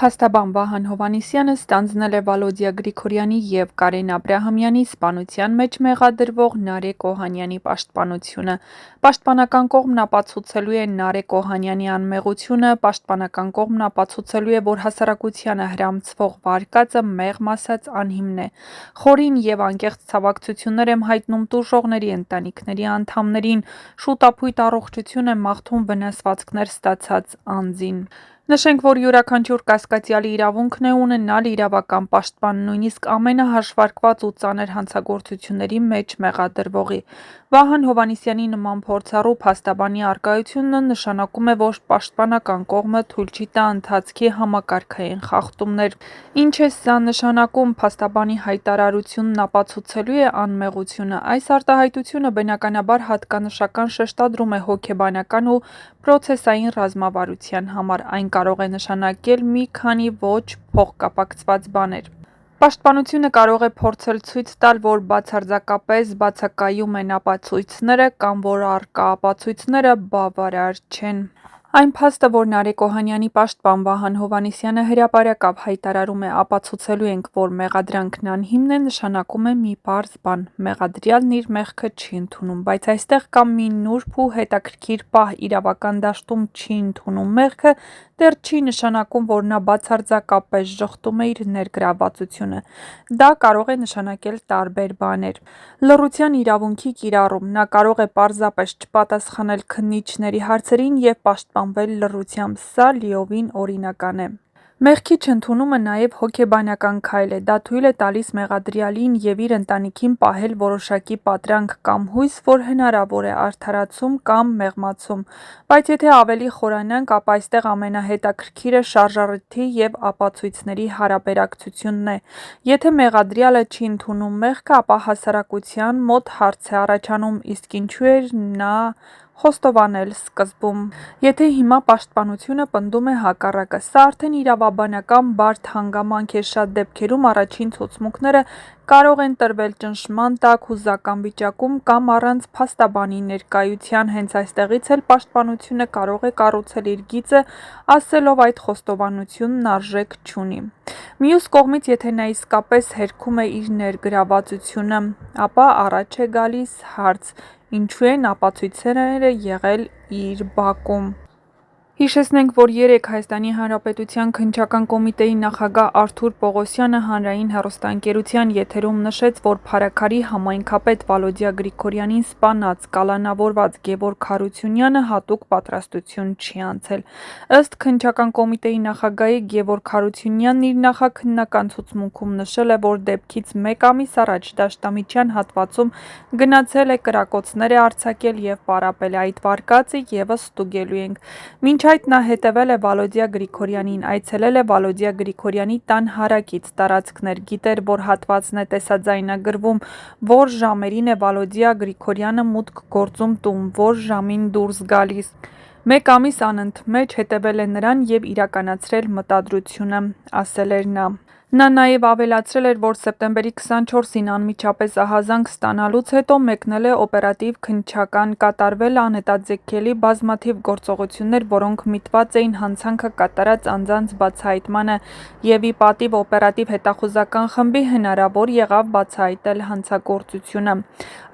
Փաստաբան Վահան Հովհաննիսյանը ստանձնել է Վալոդիա Գրիգորյանի և Կարեն Աբրահամյանի սպանության մեջ մեղադրվող Նարեկ Օհանյանի պաշտպանությունը։ Պաշտպանական կողմն ապացուցելու է Նարեկ Օհանյանի անմեղությունը, պաշտպանական կողմն ապացուցելու է, որ հասարակությանը հրամցվող վարկածը մեղմ ասած անհիմն է։ Խորին և անկեղծ ցավակցություններ եմ հայտնում տուժողների ընտանիքների անդամներին, շուտապույտ առողջություն եմ մաղթում վնասվածքներ ստացած անձին։ Նշենք, որ յուրաքանչյուր կասկածյալի իրավունքն է ունենալ իրավական պաշտպան, նույնիսկ ամենահաշվարկված ու ծանր հանցագործությունների մեջ մեղադրվողի։ Վահան Հովհաննիսյանի նման փորձառու փաստաբանի առկայությունը նշանակում է, որ պաշտպանական կողմը թույլ չի տա ընթացքի համակարգային խախտումներ։ Ինչ է սա նշանակում, փաստաբանի հայտարարությունն ապացուցելու է անմեղությունը։ Այս արտահայտությունը բնականաբար հատկանշական շեշտադրում է հոգեբանական ու պրոցեսային ռազմավարության համար։ Այն կարող է նշանակել մի քանի ոչ փոխկապակցված բաներ։ Պաշտպանությունը կարող է փորձել ցույց տալ, որ բացարձակապես բացակայում են ապացույցները կամ որ առկա ապացույցները բավարար չեն։ Այն փաստը, որ Նարեկ Օհանյանի պաշտպան Վահան Հովհաննիսյանը հրապարակավ հայտարարում է ապացուցելու ենք, որ մեղադրանքն անհիմն է, նշանակում է մի պարզ բան՝ մեղադրյալն իր մեղքը չի ընդունում, բայց այստեղ կա մի նուրբ ու հետաքրքիր պահ՝ իրավական դաշտում չի ընդունում մեղքը, դեռ չի նշանակում, որ նա բացարձակապես ժխտում է իր ներգրավվածությունը։ Դա կարող է նշանակել տարբեր բաներ։ Լռության իրավունքի կիրառում։ Նա կարող է պարզապես չպատասխանել քննիչների հարցերին և պաշտպանվել լռությամբ։ Սա լիովին օրինական է։ Մեղքի չընդունումը նաև հոգեբանական քայլ է։ Դա թույլ է տալիս մեղադրյալին և իր ընտանիքին պահել որոշակի պատրանք կամ հույս, որ հնարավոր է արդարացում կամ մեղմացում։ Բայց եթե ավելի խորանանք, ապա այստեղ ամենահետաքրքիրը շարժառիթի և ապացույցների հարաբերակցությունն է։ Եթե մեղադրյալը չի ընդունում մեղքը, ապա հասարակության մոտ հարց է առաջանում՝ իսկ ինչու էր նա խոստովանել սկզբում։ Եթե հիմա պաշտպանությունը պնդում է հակառակը, սա արդեն իրավաբանական բարդ հանգամանք է։ Շատ դեպքերում առաջին ցուցմունքները կարող են տրվել ճնշման տակ, հուզական վիճակում կամ առանց փաստաբանի ներկայության։ Հենց այստեղից էլ պաշտպանությունը կարող է կառուցել իր գիծը՝ ասելով այդ խոստովանությունն արժեք չունի։ Մյուս կողմից, եթե նա իսկապես հերքում է իր ներգրավվածությունը, ապա առաջ է գալիս հարց՝ ինչու են ապացույցները եղել իր բակում։ Հիշեցնենք, որ երեկ ՀՀ Քննչական կոմիտեի նախագահ Արթուր Պողոսյանը հանրային հեռուստաընկերության եթերում նշեց, որ Փարաքարի համայնքապետ Վալոդիա Գրիգորյանին սպանած, կալանավորված Գևորգ Հարությունյանը հատուկ պատրաստություն չի անցել։ Ըստ Քննչական կոմիտեի նախագահի, Գևորգ Հարությունյանն իր նախաքննական ցուցմունքում նշել է, որ դեպքից մեկ ամիս առաջ դաշտամիջյան հատվածում գնացել է կրակոցներ է արձակել և պարապել է։ Այդ վարկածը ևս ստուգելու ենք։ Մինչ այդ նա հետևել է Վալոդիա Գրիգորյանին, այցելել է Վալոդիա Գրիգորյանի տան հարակից տարածքներ, գիտեր, որ հատվածն է տեսաձայնագրվում, որ ժամերին է Վալոդիա Գրիգորյանը մուտք գործում տուն, որ ժամին դուրս գալիս։ Մեկ ամիս անընդմեջ հետևել է նրան և իրականացրել մտադրությունը, ասել էր նա։ Նա նաև ավելացրել էր, որ սեպտեմբերի 24-ին անմիջապես ահազանգ ստանալուց հետո մեկնել է օպերատիվ քննչական, կատարվել անհետաձգելի բազմաթիվ գործողություններ, որոնք միտված էին հանցանքը կատարած անձանց բացահայտմանը և ի պատիվ օպերատիվ հետախուզական խմբի հնարավոր եղավ բացահայտել հանցագործությունը։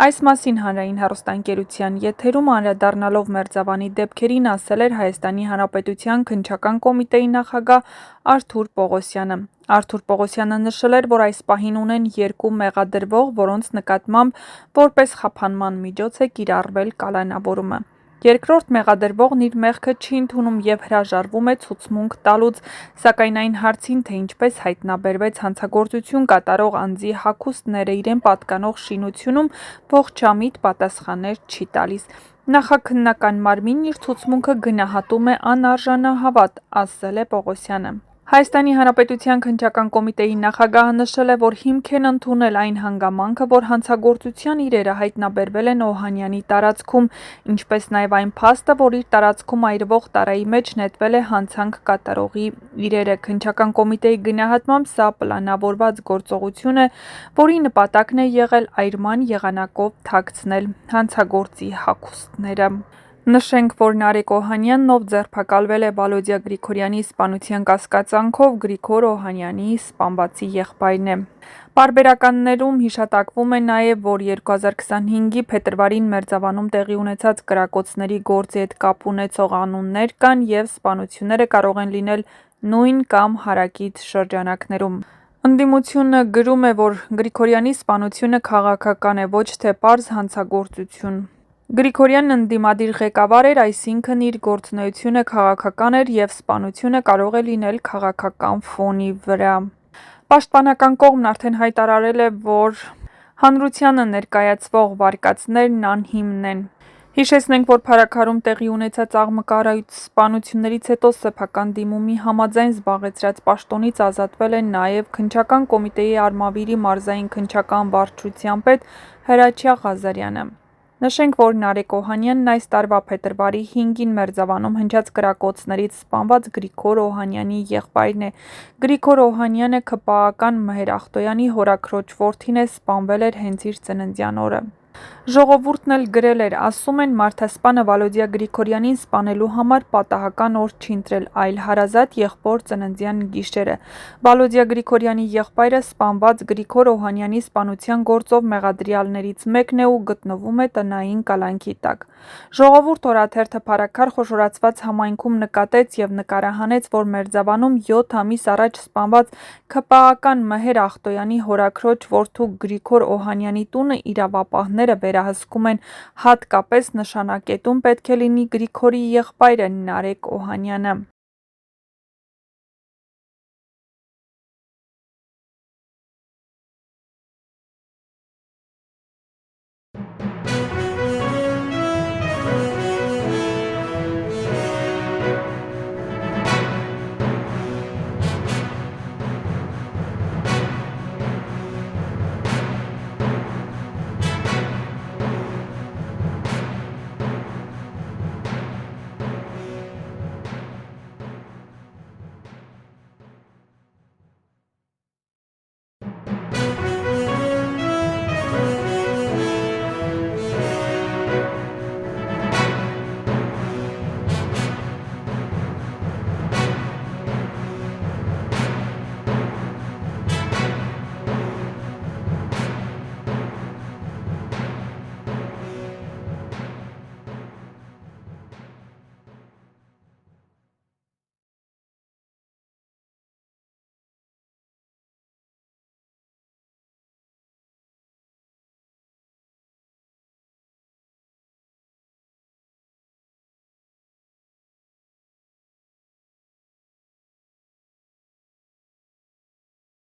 Այս մասին հանրային հեռուստաընկերության եթերում անդրադառնալով մերձավանի դեպքերին ասել էր ՀՀ Քննչական կոմիտեի նախագահ Արթուր Պողոսյանը։ Արթուր Պողոսյանը նշել էր, որ այս պահին ունեն երկու մեղադրվող, որոնց նկատմամբ որպես խափանման միջոց է կիրառվել կալանավորումը։ Երկրորդ մեղադրվողն իր մեղքը չի ընդունում և հրաժարվում է ցուցմունք տալուց, սակայն այն հարցին, թե ինչպես հայտնաբերվեց հանցագործություն կատարող անձի հագուստները իրեն պատկանող շինությունում, ողջամիտ պատասխաններ չի տալիս։ Նախաքննական մարմինն իր ցուցմունքը գնահատում է անարժանահավատ, ասել է Պողոսյանը։ ՀՀ Քննչական կոմիտեի նախագահը նշել է, որ հիմք են ընդունել այն հանգամանքը, որ հանցագործության իրերը հայտնաբերվել են Օհանյանի տարածքում, ինչպես նաև այն փաստը, որ իր տարածքում այրվող տարայի մեջ նետվել է հանցանք կատարողի իրերը։ Քննչական կոմիտեի գնահատմամբ սա պլանավորված գործողություն է, որի նպատակն է եղել այրման եղանակով թաքցնել հանցագործի հագուստները։ Նշենք, որ Նարեկ Օհանյանն, ով ձերբակալվել է Վալոդիա Գրիգորյանի սպանության կասկածանքով, Գրիգոր Օհանյանի սպանվածի եղբայրն է։ Պարբերականներում հիշատակվում է նաև, որ 2025-ի փետրվարին Մերձավանում տեղի ունեցած կրակոցների գործի հետ կապ ունեցող անուններ կան և սպանությունները կարող են լինել նույն կամ հարակից շրջանակներում։ Ընդդիմությունը գրում է, որ Գրիգորյանի սպանությունը քաղաքական է, ոչ թե պարզ հանցագործություն։ Գրիգորյանն ընդդիմադիր ղեկավար էր, այսինքն իր գործունեությունը քաղաքական էր և սպանությունը կարող է լինել քաղաքական ֆոնի վրա։ Պաշտպանական կողմն արդեն հայտարարել է, որ հանրությանը ներկայացվող վարկածներն անհիմն են։ Հիշեցնենք, որ Փարաքարում տեղի ունեցած աղմկահարույց սպանություններից հետո սեփական դիմումի համաձայն զբաղեցրած պաշտոնից ազատվել է նաև Քննչական կոմիտեի Արմավիրի մարզային քննչական վարչության պետ Հրաչյա Ղազարյանը։ Նշենք, որ Նարեկ Օհանյանն այս տարվա փետրվարի 5-ին Մերձավանում հնչած կրակոցներից սպանված Գրիգոր Օհանյանի եղբայրն է։ Գրիգոր Օհանյանը ՔՊԱ-ական Մհեր Ախտոյանի հորաքրոջ որդին է, սպանվել էր հենց իր ծննդյան օրը։ Ժողովուրդն էլ գրել էր, ասում են, մարդասպանը Վալոդիա Գրիգորյանին սպանելու համար պատահական օր չի ընտրել, այլ հարազատ եղբոր ծննդյան գիշերը։ Վալոդիա Գրիգորյանի եղբայրը սպանված Գրիգոր Օհանյանի սպանության գործով մեղադրյալներից մեկն է ու գտնվում է տնային կալանքի տակ։ Ժողովուրդ օրաթերթը Փարաքար խոշորացված համայնքում նկատեց և նկարահանեց, որ Մերձավանում 7 ամիս առաջ սպանված ՔՊԱ-ական Մհեր Ախտոյանի հորաքրոջ որդու Գրիգոր Օհանյանի տունը իրավապահները վերահսկում են, հատկապես նշանակետում պետք է լինի Գրիգորի եղբայրը Նարեկ Օհանյանը։